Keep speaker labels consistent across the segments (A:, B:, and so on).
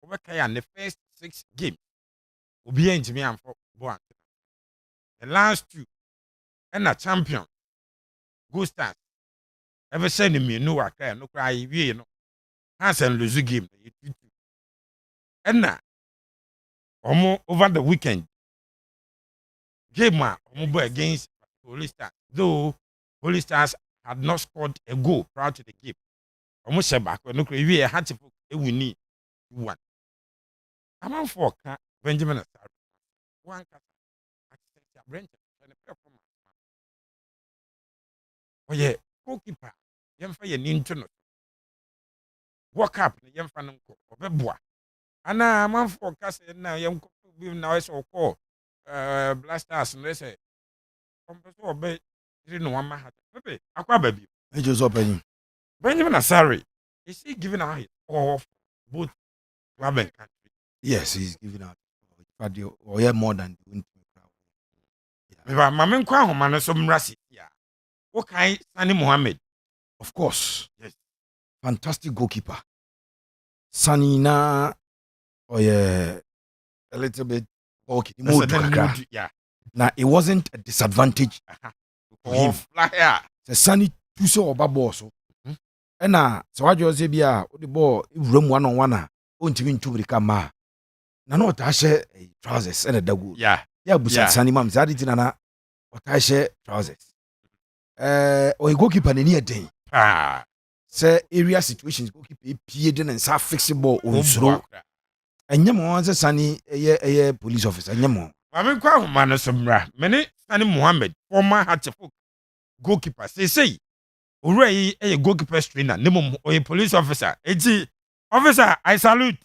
A: Obekaya the first 6 games. Obi entimi amfo boy. The last 2 and a champion. Go Stars. Ever send me no waka no cry we no. Hansen lose game. And na over the weekend. Game against Police Stars. Though Police Stars had not scored a goal prior to the game. Almost back when we had to we need 1. I'm for Benjamin Asare. One Brent and a performance. Oh, yeah, goalkeeper. Yemfa ye nintuno. Walk up, Yemfa Nunko, or Bebois. And I'm for Castle now, young now so call Blasters and they say, Compressor Bay, didn't want my hat. Pepe, Aqua baby.
B: I just open.
A: Benjamin Asare, is he giving out off both club and country?
B: Yes, he's giving out. But you or more than doing.
A: Yeah. Mamma Kwa Homana some Rassi. Yeah. Okay, Sani Mohammed.
B: Of course.
A: Yes.
B: Fantastic goalkeeper. Sani na a little bit bulky.
A: Yeah.
B: Now it wasn't a disadvantage for him.
A: Flyer.
B: The Sani two so oba boss. And so what you say the ball room 1-on-1 until to become ma. Na no tashe trousers and a dagu.
A: Yeah.
B: Yeah, but Sani mam zadi na tashe trousers. Or a goalkeeper in a day. Say area situations goalkeeper paid and sa fixable on slow. And Yamo as a Sunny a police officer. Yamo.
A: I mean, quite man some many Sani Mohammed, former Hatchefuk goalkeeper. Say, already a goalkeeper trainer, Nemo or a police officer. Officer, I salute.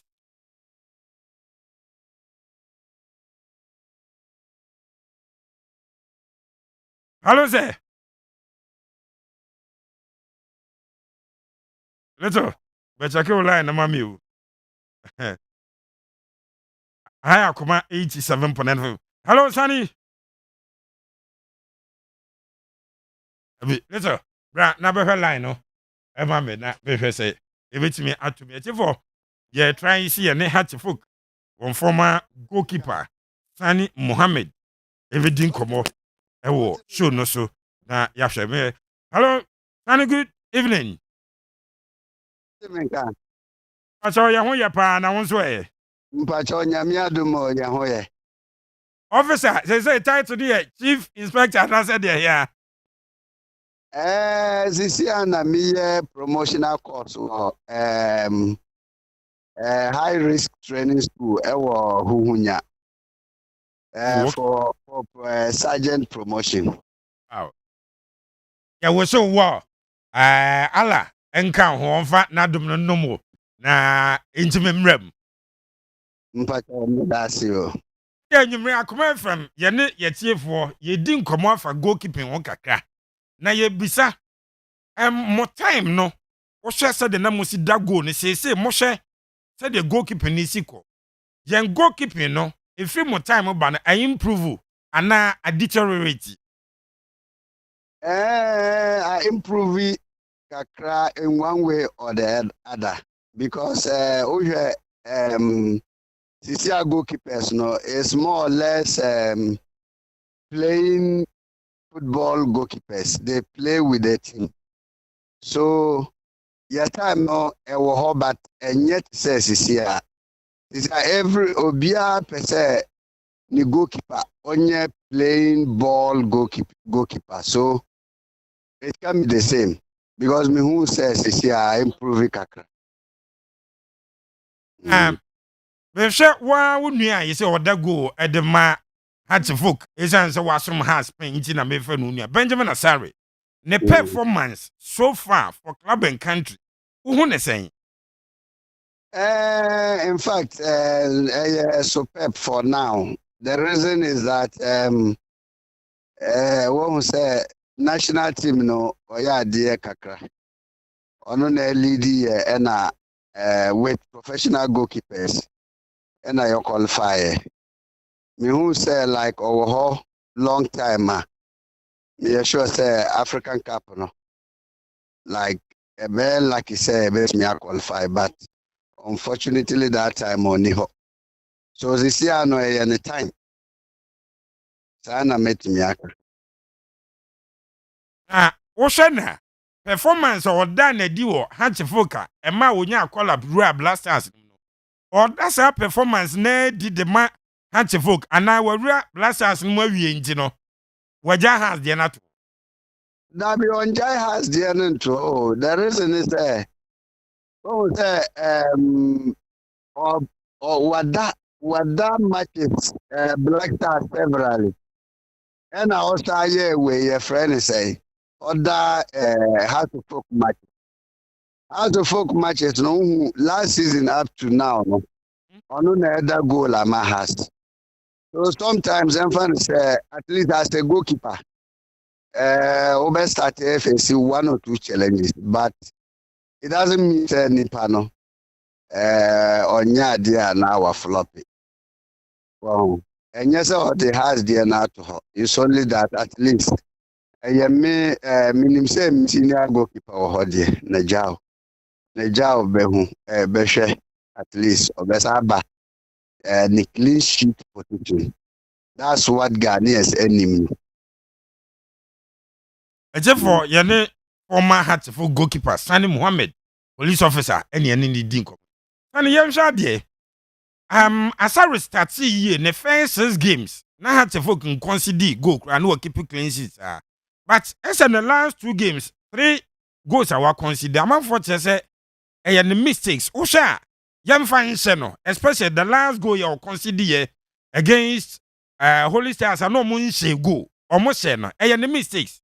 A: Hello, sir. Little, but I can't lie, no mammy. I come 87.9. Hello, Sunny. Little, never line, no. Emma may not be say, if it's me out to me. For yeah, try to see a net hat folk. One former goalkeeper, Sani Mohammed. Everything come off. Sure, no, so. Now, Yasha, me. Hello, Sunny, good evening. I saw your pa, and I won't swear. Officer, they say title there, Chief Inspector, and I said, yeah.
C: This year, na promotional course high risk training school Huhunya for sergeant promotion.
A: Wow. Yeah, we so wow. Allah, enka ho mfa na dum no mo na intimem rem.
C: Mpacho medasio.
A: Yeah, nyumre akoma from ye ne yetiefo ye di nkomo afa goalkeeping ho kakra. Na ye bisa mo time no wo hwe se de na mo si da goal ne se mo hwe se de goalkeeping ni siko. Yen goalkeeping no if mo time ba na improve ana a deteriorate.
C: I improve kakra in one way or the other because CCR goalkeepers no is more or less playing football goalkeepers. They play with the team. So your time no but and yet says CCR. Every obia per se the goalkeeper only playing ball goalkeeper. So it can be the same because me who says CCR improve kakra.
A: Me hwe wa wonua yi se oda go edema Hatchefuk esan se wasom has penji na me fa no nua Benjamin Asare ne performance so far for club and country who ne sen
C: in fact superb for now. The reason is that what we say national team no oya de kakra ono na lead and with professional goalkeepers and I qualify. Me who say like over long time me sure say African Cup no like a man like you say best me qualify but unfortunately that time on ho. So this year no any time. Sana met me aka.
A: Ah, wohwɛ na performance ɔda na di wɔ Hatchifoka ɛma wonya collab Rua Blasters no. Ɔda saa performance na di de ma Hatchifolk ana Rua Blasters no awie nti no. Wagya has de na to.
C: That be on Jai has the intro. Oh, the reason is there. Oh, say or what that matches Black Stars severally. And I also hear where your friend say other how to folk match. How to folk matches no last season up to now no. On no other goal ama has. So sometimes I'm fun say at least as a goalkeeper. Over start FSC 1 or 2 challenges, but it doesn't mean any panel. On your dear now floppy. Well, and yes, the has dear now to her. It's only that at least I may minim same senior goalkeeper or dear Najao. Najao Behu, Beshe, at least, or Besaba, the clean sheet position. That's what Ghanaians enemy.
A: Except for yene former Hatchifolk goalkeeper Sani Mohammed, police officer, any dinko. And yemsha de Asare start see ne first 6 games. Na Hatchifolk can consider goal and no keep clean sheets. But as in the last 2 games, 3 goals are consider. I'm for say the mistakes. Osha yam fine no, especially the last goal you consider against Holy Stars. I know mun say go almost no. The mistakes.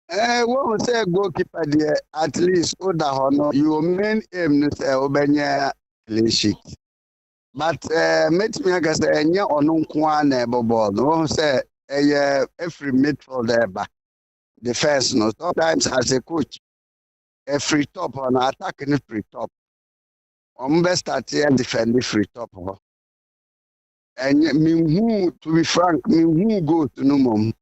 C: What we say goalkeeper there, at least Oda Hono, your main aim is Obenya clean sheet. But met me against a nya or no one ball. No say every midfielder back. The first no. Sometimes as a coach, a free top on attacking the free top. Best start here defend the free top. And me who, to be frank, me who go to no mom.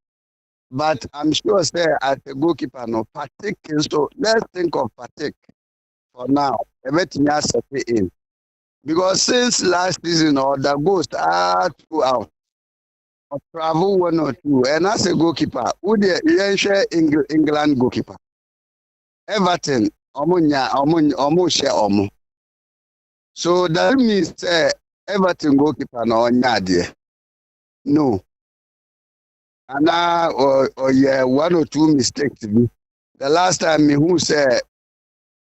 C: But I'm sure say as a goalkeeper no Patrick. So let's think of Patrick for now. Everything has to be in. Because since last season or the goals are 2 out. Or travel 1 or 2. And as a goalkeeper, who the share England goalkeeper? Everton, omo share omo. So that means Everton goalkeeper no nya no. And now or yeah 1 or 2 mistakes. The last time me who said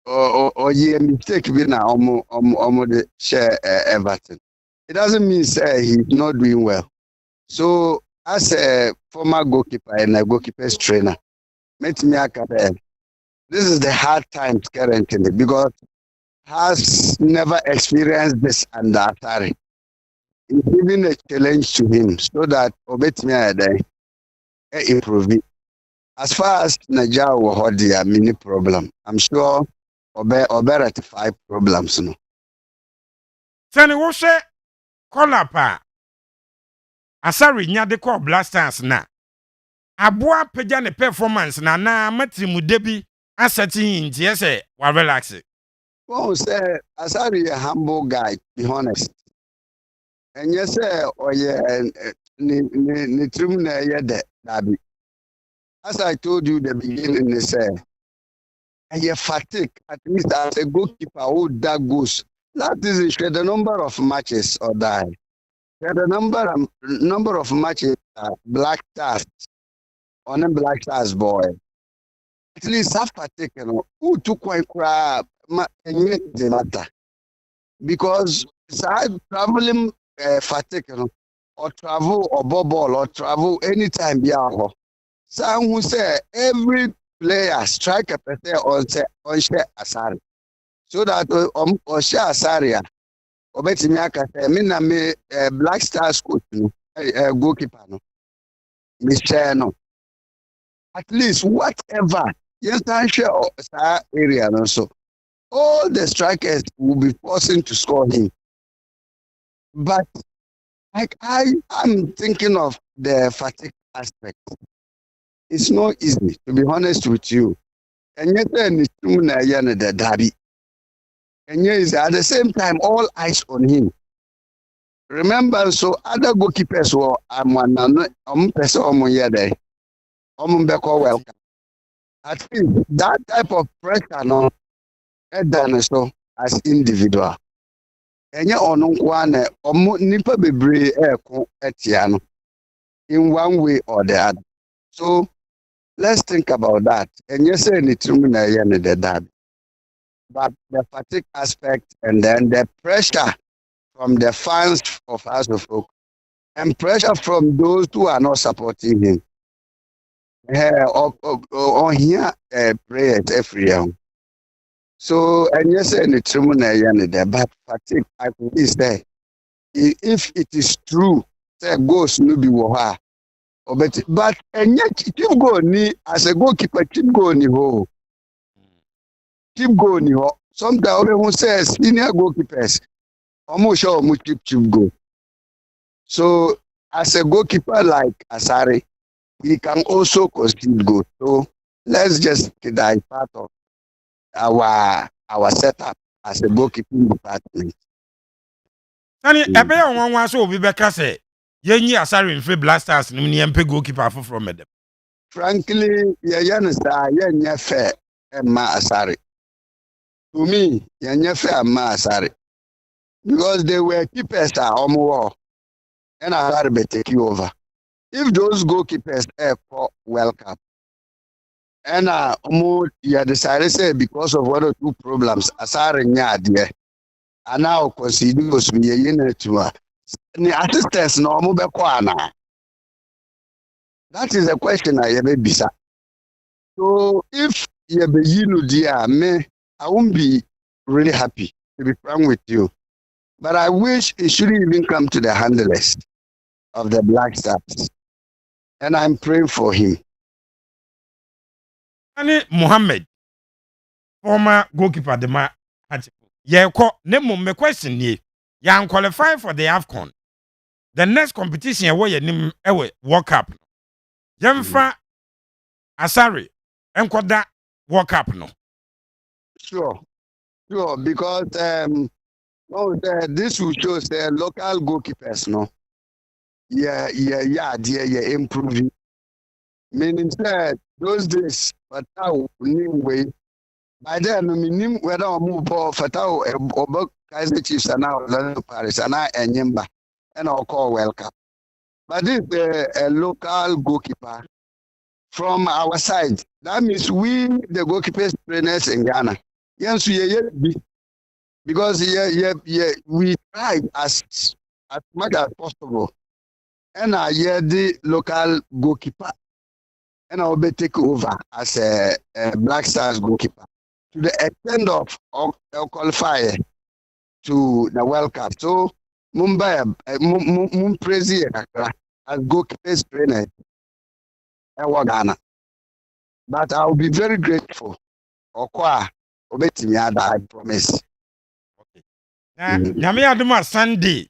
C: or yeah mistake be na omo the share Everton. It doesn't mean say he's not doing well. So as a former goalkeeper and a goalkeeper's trainer, this is the hard times currently because has never experienced this under Asare. It's giving a challenge to him so that Obetmi improve it. As far as Nigeria will hold the mini problem, I'm sure Obe rectify problems. No.
A: Sani wo hwe kola pa Asare nya de call Blasters na aboa pagya ne performance na matrimude bi aseti nti ese wa relax.
C: Well, say Asare a humble guy, be honest. And yes, or yeah, ni trim na yede dabi. As I told you the beginning, they say, I fatigue at least as a goalkeeper who that goes. That is the number of matches or die. The number of matches Black Stars on a Black Stars boy. At least have fatigue, you know. Who took quite crap the matter because side traveling fatigue, you know, or travel or bubble or travel anytime be out. Some who say every player strike a person on share Asare. So that on share Asare, obetimi aka say me na me Black Stars coach no goalkeeper no. Me share no. At least whatever yes I share area no so all the strikers will be forcing to score him. But like I'm thinking of the fatigue aspect. It's not easy, to be honest with you. And yet, the derby. And yes, at the same time, all eyes on him. Remember, so other goalkeepers were person yede. Welcome. I think that type of pressure no done so as individual. Enye ono nkwa na nipa bebree eko etia no in one way or the other. So let's think about that. Enye say ni timu na ye ne the dad. But the fatigue aspect and then the pressure from the fans of Asofok and pressure from those who are not supporting him. On here, prayers every year. So, and yes, and it's there, but fatigue, I think, is there. If it is true, say goes no be waha. But and yet, keep going as a goalkeeper, keep going ho. Keep going ho. Sometimes who says senior goalkeepers, almost sure keep go. So, as a goalkeeper like Asare, he can also concede goals. So let's just get that part of our setup as a goalkeeping department.
A: Nani ebe ya nwanwa so obi beka se yenyi Asare mfre Blasters nim ne yempe goalkeeper afoforo medem.
C: Frankly, yeah fair Emma Asare. To me, yeah fair Emma Asare. Because they were keepers at Omo and Asare be take you over. If those goalkeepers are welcome, and you decided say because of one or two problems, Asare nya and now consider was me to the assistants no mo be ana. That is a question I ever bisa. So if you be dear me, I won't be really happy to be frank with you. But I wish it shouldn't even come to the handlers of the Black Stars. And I'm praying for him.
A: Nani Mohammed, former goalkeeper de ma Hatipo. Yeko ne me question ni. Ya qualify for the AFCON. The next competition where nim ewe World Cup. Yemfa Asare enkoda World Cup no.
C: Sure, because this will show the local goalkeepers, no. Yeah, improving. Meaning that those days, but now way. By then, I mean, whether I move for Fatao or Kaiser Chiefs are now Paris and I and Yimba, and I'll call welcome. But this a local goalkeeper from our side. That means we, the goalkeepers trainers in Ghana. Yes, because we try as much as possible. And I hear the local goalkeeper. And I'll be take over as a Black Stars goalkeeper to the extent of qualifier to the World Cup. So Mumbai, Mumprezi as goalkeepers trainer in Ghana. But I'll be very grateful. Okwa, obetimi ada, I promise.
A: Okay. Nyame aduma Sunday.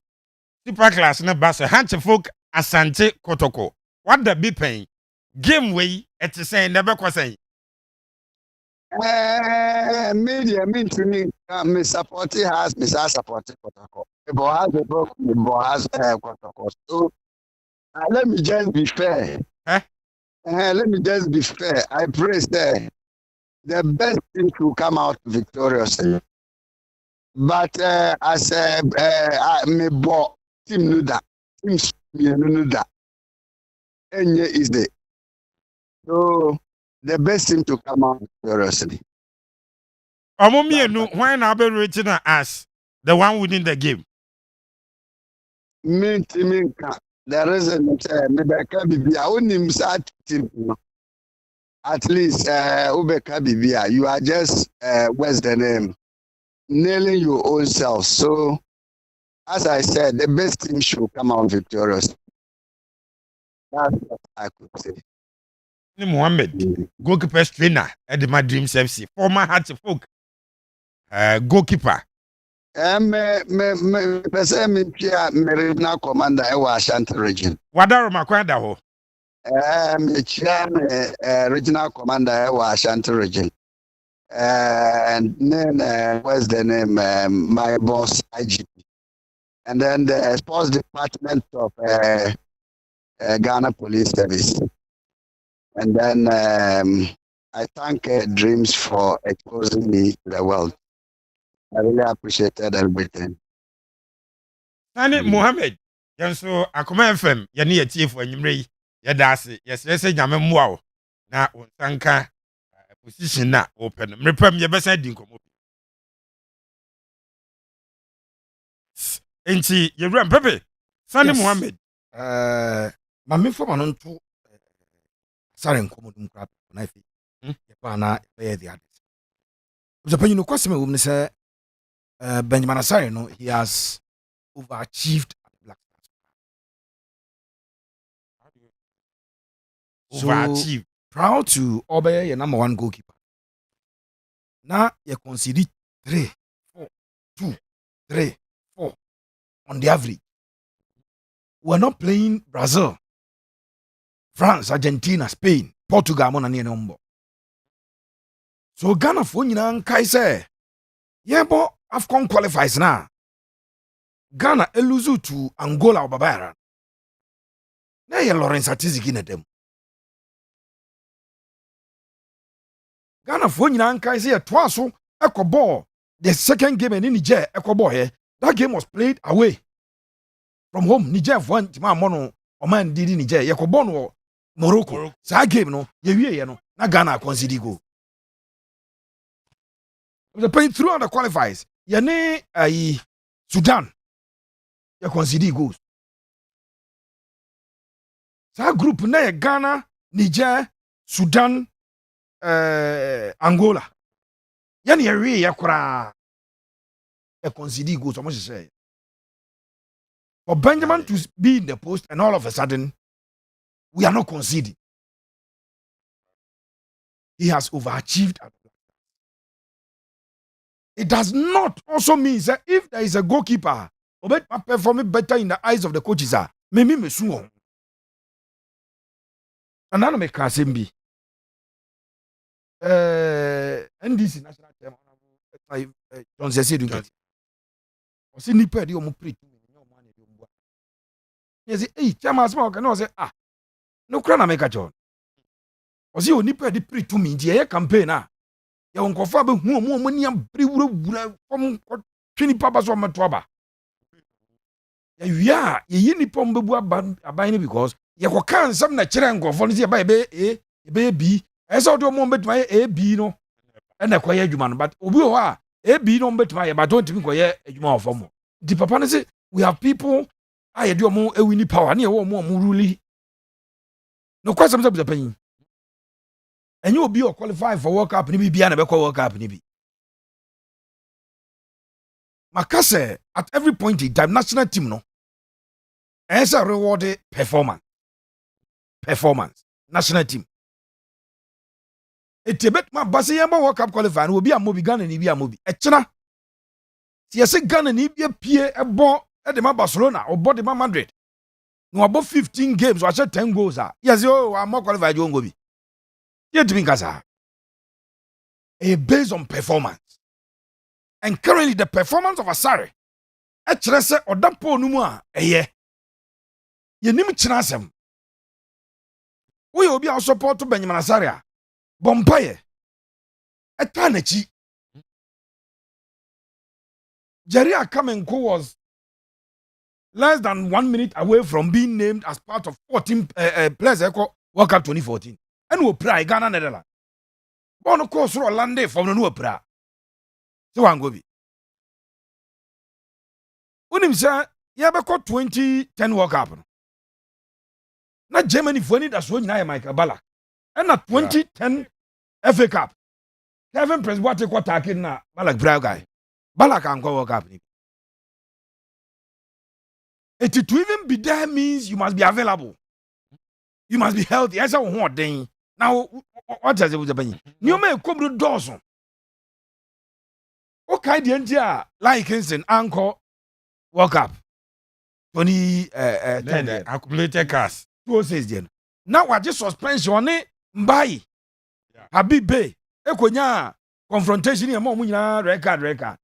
A: Super class na basa Hanchefok Asante Kotoko. What the be paying? Game way et say never kwasay.
C: Media mean to me, me supporting has me supporting Kotoko. The boy has a book, the boy has Kotoko. So let me just be fair. Let me just be fair. I praise the best thing to come out victorious. But as me bo team knew that, team knew that, and is the so the best thing to come out victoriously.
A: Omomienu, why now be written as the one winning the game?
C: Me the reason me beka bibia onim sa team no. At least ubeka bibia, you are just what's the name? Nailing your own self. So as I said, the best team should come out victorious. That's what I could say.
A: Mohammed, goalkeeper trainer at my Dreams FC, former Hatchfolk goalkeeper.
C: Me regional commander in Asante region.
A: Wadaro Makwanda ho.
C: Me regional commander in Asante region. and then what's the name? My boss IGP, and then the sports department of Ghana Police Service, and then I thank Dreams for exposing me to the world. I really appreciated everything.
A: Sani Mohammed, yanso akoma FM, yɛne yɛtiefo anyimre yi, yɛda ase, yɛsrɛ sɛ nyame mmoa wo na wo nsanka position na wopɛ no. Mrepam yɛbɛsan di nkɔmmɔ. Enti yɛwura Pepe, Sani Mohammed.
B: Ma me fo ma no nto Asare nkɔmmɔ dum kra na ife. Yɛpa na yɛyɛ the others. So panyin no kwasɛm ɛwɔ mu ne sɛ Benjamin Asare no, he has overachieved at the Black Stars.
A: Overachieved.
B: Proud to obey your number one goalkeeper. Now you concede 3, 4, 2, 3, 4 on the average. We're not playing Brazil, France, Argentina, Spain, Portugal, money number. So Ghana for you know, Kai say, yeah, but AFCON qualifies now. Ghana eluzu to Angola or Babara. Now you Lawrence Atiziki in them. Ghana for you know, Kai say twice so echo ball. The second game in Niger echo ball here. That game was played away from home. Niger won Tima Mono or man did in Niger. Echo ball Morocco. So that game no, you know, na Ghana concede go. The playing throughout the qualifiers. Yane Sudan. You concede goals. So group na Ghana, Niger, Sudan, Angola. Yani yari yakura. You concede goals. So much say. For Benjamin to be in the post and all of a sudden, we are not conceding. He has overachieved. It does not also mean that if there is a goalkeeper who performing better in the eyes of the coaches, maybe me suo. And I don't make Kasimbi. NDC national team. John Zesi do get. O si nipa di o mo pre tu me o mo ane di o mo. Yes, chairman small can no say no kra na make a John. O si o nipa di pre tu me di e campaign na. Ya wonkofa be hu omo ni abri wura fom twini papa so mato aba ya wia ye ni pom bebu aban ni because ye ko kan sam na kire nkofo no se ba be bi ese ode omo betuma ye bi no na ko ye adwuma no but obi o ha bi no betuma ye but don't think ko ye adwuma of omo di papa no say we have people ye de omo ewini power na ye wo omo rule no kwasam se buzapanyin and you will be qualified for World Cup, ni be an World Cup, ni be. Makase at every point in time, national team no. As a rewarded performance, national team. A Tibet ma basi yamba World Cup qualifying will be a movie gun and be a movie. A China. See, I say gun and be a peer a ball at the Barcelona or body Madrid. No about 15 games, or I said 10 goals. Yes, I'm more qualified. You won't go be. Yet based on performance. And currently the performance of Asare etrese odapo no mu a eye yenim chinasem we obi a support Benjamin Asare a bompaye eta nachi Jerry Akamenko was less than 1 minute away from being named as part of 14 players echo World Cup 2014 and we pray Ghana Netherlands bon course Orlando from no pray so wan go bi unim say ya be ko 2010 World Cup no na Germany foni da so nyina ya Michael Ballack and na 2010 FA Cup Kevin Prince Boateng ko take na Ballack bra guy Ballack an go World Cup ni it to even be there means you must be available, you must be healthy. Esa wo ho den now what does it with the banyi you may come to Dawson okay the NGA like Kingston anchor World Cup 2010
A: accumulated cars
B: 206 then now what just suspension ni mbai Habib Bey ekonya confrontation here more record.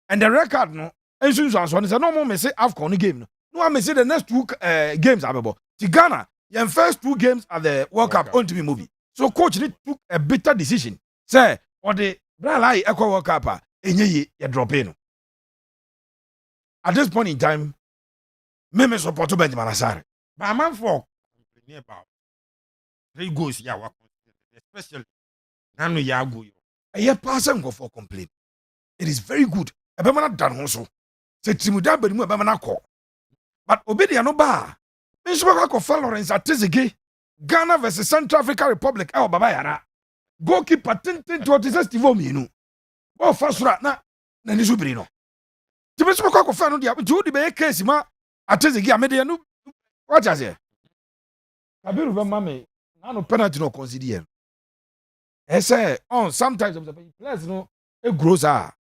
B: And the record no, and soon so no more me say AFCON game no I may say the next 2 games abebo. Ghana, your first 2 games at the World Cup on to be movie. So coach need took a better decision. Say or the Bralai Echo World Cup enye ye drop in. At this point in time, me support Benjamin Asare.
A: But man for complaining about 3 goals ya wa especially nanu ya go yo.
B: A year person go for complain. It is very good. Ebemana dan ho so. Se timuda berimu ebemana ko. But obedia no ba. Me so ka ko Lawrence Atezege. Ghana versus Central African Republic. Eh baba yara. Goalkeeper tintin to te Steve Omienu. Bo fasura na ni so biri no. Ti me so ka ko fa no dia. Ti odi be case ma Atezege amede no. What you say? Kabiru be mame. Na no penalty no consider. Say on sometimes of the players no it grows ah.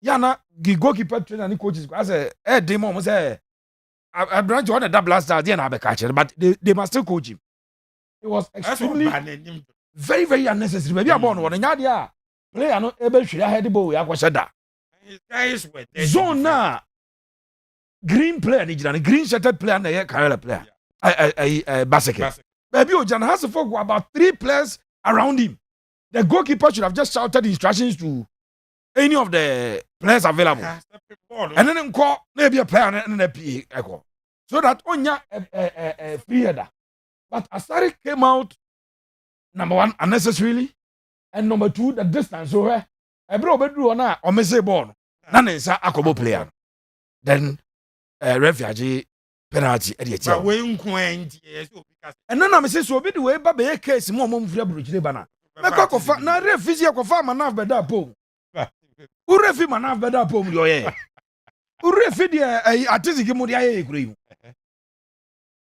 B: Yana the goalkeeper trainer and coaches as a demo say I branch on that blast out there and catch it, but they must still coach him. It was extremely very, very unnecessary. Maybe I'm born one and yadia player no able should have had the ball. Zone na green player, the green shirted player, and a Kerala player. Basket. Baby Ojan has to focus about 3 players around him. The goalkeeper should have just shouted instructions to any of the players available. And then call maybe a player and a PA echo. So that Onya a free header. But Asare came out number 1 unnecessarily, and number 2 the distance. So a bro bedru na o me say ball. Na nsa akobo player. Then refugee penalty at the
A: But we nko
B: and then I say so be the way ba be case mo free abrochire bana. Meko kofa na refizi kofa manaf beda pom. Urefi manaf beda pom yo ye. Urefi de Atezege mo de aye kuro yi.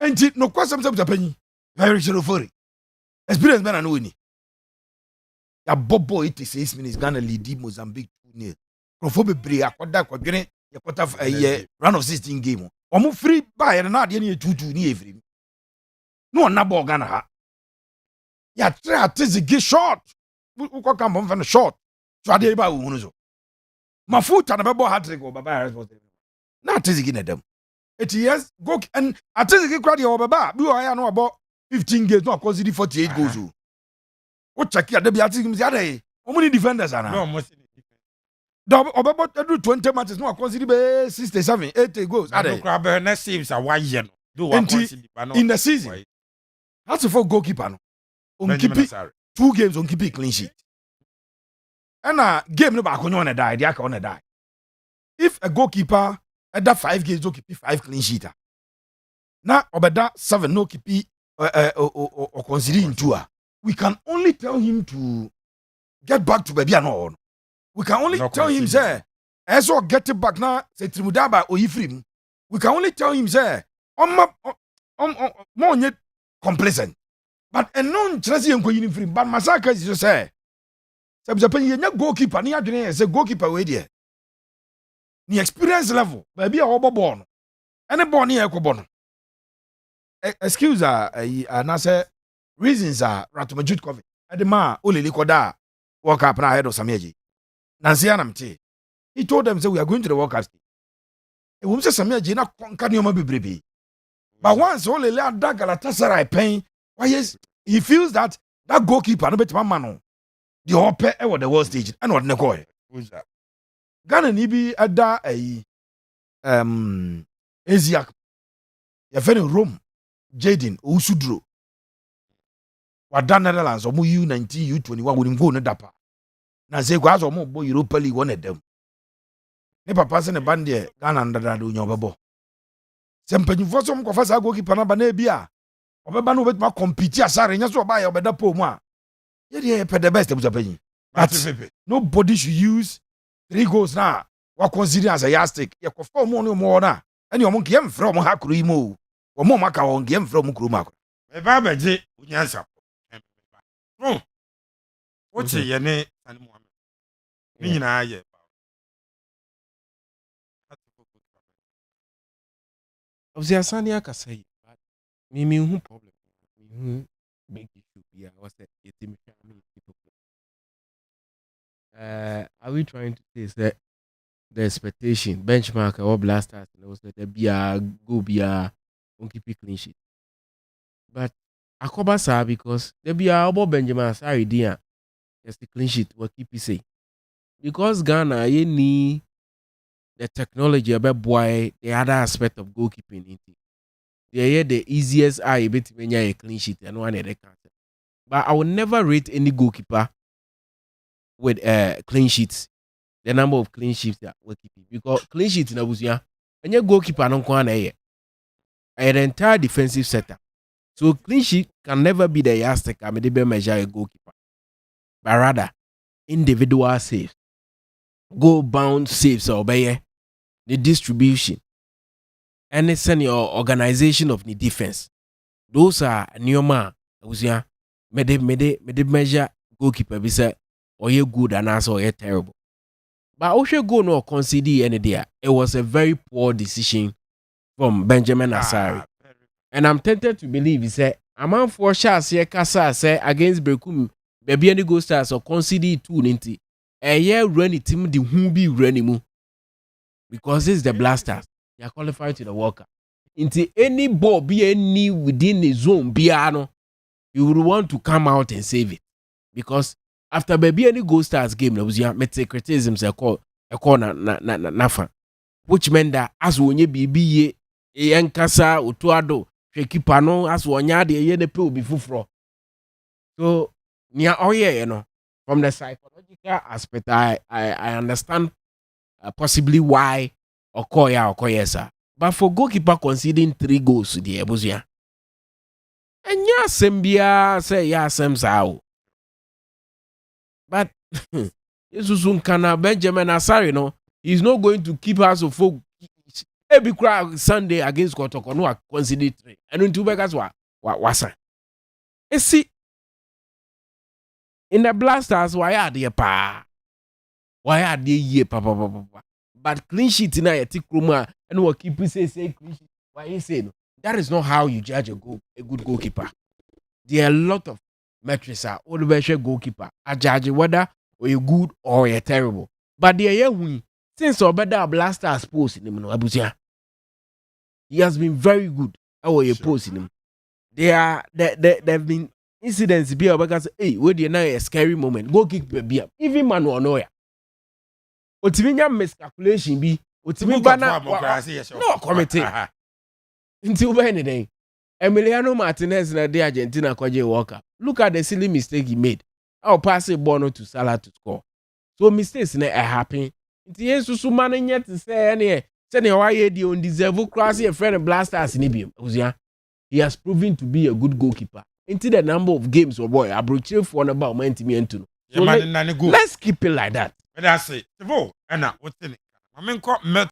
B: Enti no kwasam se butapanyi. Very sure for it. Experience bana no ni. Ya bobo 86 minutes Ghana lead Mozambique 2-0. Krofo bebre akoda kwadwene ye quarter round of 16 game. Omo free buy na de na 2-2 ni every. No na ball Ghana ha. Ya try Atezege short. Uko kan bon short. So ade ba wo so. Mafuta na bebo hat-trick o baba responsible. Na Atezege na dem. 80 years go and Atezege crowd your baba. Bi o ya no about 15 games no consider 48 goals o. O check ya de bi Atezege say ade. Omo ni defenders ana.
A: No, mo see
B: Do obebo do 20 matches no consider 67 80 goals
A: ade.
B: ade.
A: Na saves a why ye no. Do what consider
B: in the season. That's for goalkeeper no. On keep 2 games on keep clean sheet. And game no back on a die, they on a die. If a goalkeeper at that 5 games don't keep 5 clean sheet. Now obeda 7 no keep or considering 2. We can only tell him to get back to baby and all. We can only tell him say as or get it back now say Trimudaba or Ifrim. We can only tell him say more yet complacent. But a non Chelsea and Queen Free, but Masaka is to say. Subsequently, you goalkeeper, near as a goalkeeper with you. The experience level, baby, a born. And a born here, Cobon. Excuse and I say reasons are Ratumajut Coffee. At the ma, Uli Likoda, walk up and ahead of Sameji. Nancy Anamte. He told them, so we are going to the World Cup. It was just Sameji, not Kanyoma Bibribi. But once only let that Galatasaray pain. Why yes, he feels that goalkeeper no better man the upper ever the world stage and what negoy.
A: Who's that?
B: Ghana ni bi ada Asia. Ya fere Rome, Jaden Usudro. Wada Netherlands omo U19 U21 wonim go no dapa. Na say kwa so omo bo Europa League one dem. Ne papa se ne bande Ghana ndada do nyobebo. Sempanyfo so mkofa sa goalkeeper na ba na bia. Obeba no betuma compete Asare nya so oba ya obeda po mu a ye dey the best abusapanyi. But nobody should use 3 goals now. What consider as a yardstick. You go for more no more na. Any omo nkem from ha kuru imo. Omo maka on nkem from kuru mako.
A: Me ba beje unyansa. What ye ne Sani Muhammad. Ni nyina ye.
D: Obviously Asante akasai. Me who problem. Me big issue here was that it's Are we trying to say that the expectation benchmark or blasters was that there be a go be a won't keep it clean sheet? But Akoba sa because there be a Obo Benjamin Asare idea. Yes, the clean sheet will keep it say. Because Ghana, you need the technology about boy the other aspect of goalkeeping. They are the easiest eye bit when you a clean sheet and one they can't. But I will never rate any goalkeeper with clean sheets. The number of clean sheets that will keep it. Because clean sheets in Abusia, and your goalkeeper don't go on the entire defensive setup. So clean sheet can never be the yardstick I mean measure a goalkeeper. But rather individual saves. Goal bound saves or by the distribution. And it's your organization of the defense. Those are Neoma Abusia. Mede measure goalkeeper be say or you good and also you terrible. But Oshe go no concede any day. It was a very poor decision from Benjamin Asare. And I'm tempted to believe he said, a man for shots here Kasa say against Brekum, baby any go stars or concede 2 ninety. A year run team the who be running because this is the blasters. They are qualified to the World Cup. Into any ball be any within the zone, piano, you would want to come out and save it. Because after baby any goal stars game, there was your criticisms a call nafa. Which meant that as when you be yankasa utuado, keeper no as one yard ye the pill before fro. So near oh yeah, you know, from the psychological aspect, I understand possibly why Okoye sir. But for goalkeeper conceding 3 goals to the Ebuzia. And ya sembia say ya semsao. But Jesus kana Benjamin Asare no, he's not going to keep us of folk every crowd Sunday against Kotoko no conceded 3. And in 2 beggars wasa. You see in the blasters why are they pa? Why are they ye papa? But clean sheet in a tikruma and what keep say clean sheet. Why you say no? That is not how you judge a good goalkeeper. There are a lot of metrics are all the goalkeeper. I judge whether or you good or you're terrible. But there are we since or better blasters post in him no Abusia. He has been very good. How you post in him? There have been incidents be because hey, where you now a scary moment. Goalkeeper be even man or no ya. Otiminya miscalculation be otimi bana no committee until when anything Emiliano Martinez na the Argentina kwaje World. Look at the silly mistake he made. I'll pass a bono to Salah to score. So mistakes na happen. Nti yesu su man yet to say any why the undeserved class a friend blasters in Ibim. He has proven to be a good goalkeeper. Into the number of games or boy abrochire for about 90 minutes. So let's keep it like that.
A: But I say, Tivo, and now what's in it? I mean,